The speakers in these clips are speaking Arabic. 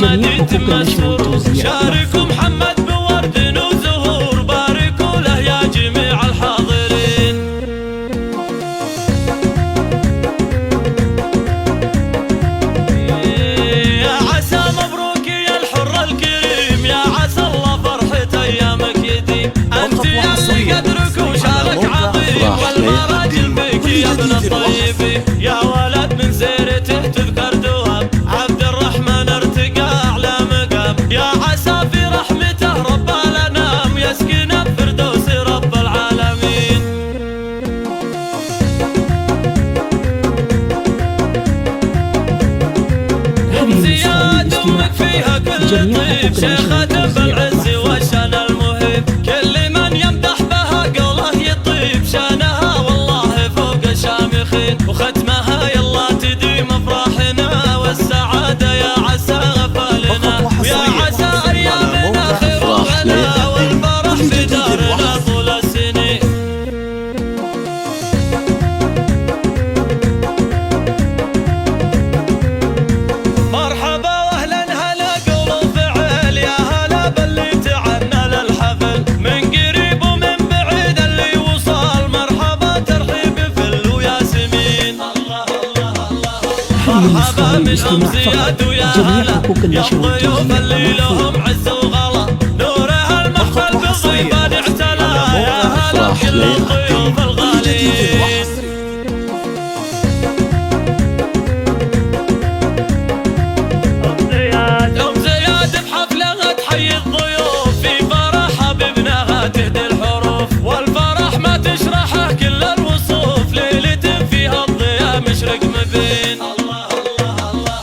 محمد يتم السرور. شاركوا محمد بورد وزهور، باركوا له يا جميع الحاضرين. يا عسى مبروك يا الحر الكريم، يا عسى الله فرحة ايامك يديم. انت يا اللي قدرك وشانك عظيم، والمراجل فيك يا ابن الطيبين. يا ولد من سيرته تذكر دوام، عبد الرحمن ارتقى اعلى مقام. يا عسى في رحمته رب الانام، يسكن بفردوس رب العالمين. ام زياد امك فيها كل طيب، شيخة بالعز والشان المهيب. كل من يمدح بها قوله يطيب، شانها والله فوق الشامخين. وختمها يلا تديم افراحنا والسعادة، يا عسى غفالنا. ويا عسى ايامنا خير لنا، والفرح في دارنا طول السنين. مرحبا واهلا هلا قول وفعل، يا هلا باللي تعنى للحفل. من قريب ومن بعيد اللي وصل، مرحبا ترحيب فل وياسمين. الله الله الله مرحبا من ام زياد ويا هلا، يا الضيوف اللي لهم عز وغلا. نورها المحفل بالضيفان اعتلى، يا هلا بكل الضيوف الغاليين. ام زياد بحفلها تحيي الضيوف، في فرحها بابنها تهدي الحروف. والفرح ما تشرحه كل الوصوف، ليلة فيها الضياء مشرق مبين. الله الله الله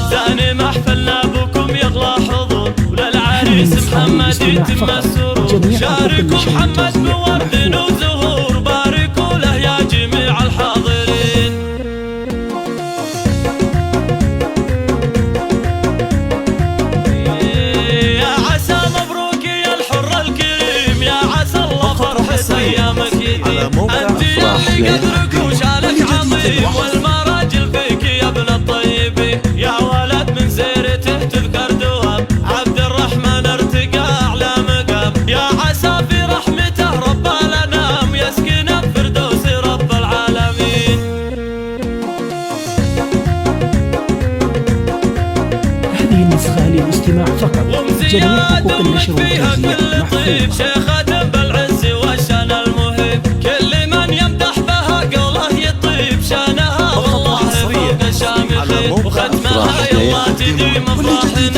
ثاني محفلنا بكم يغلى حضور، وللعريس محمد يتم السرور. شاركوا محمد بورد وزهور، باركوا له يا جميع الحاضرين. يا عسى مبروك يا الحر الكريم، يا عسى الله فرحة ايامك يديم. انت يا اللي قدرك وشانك عظيم، والمراجل فيك يا ابن الطيبين. يا ولد من سيرته تذكر دوام، عبد الرحمن ارتقى اعلى مقام. يا عسى في رحمته رب الانام، يسكن بفردوس رب العالمين. هذه النسخة للاستماع فقط. جميع حقوق النشر فيها والتوزيع كل طيب، محفوظة. شيخة بالعز والشان المهيب. كل من يمدح بها قوله يطيب، شانها والله فوق الشامخين. وختمها يلا تديم افراحنا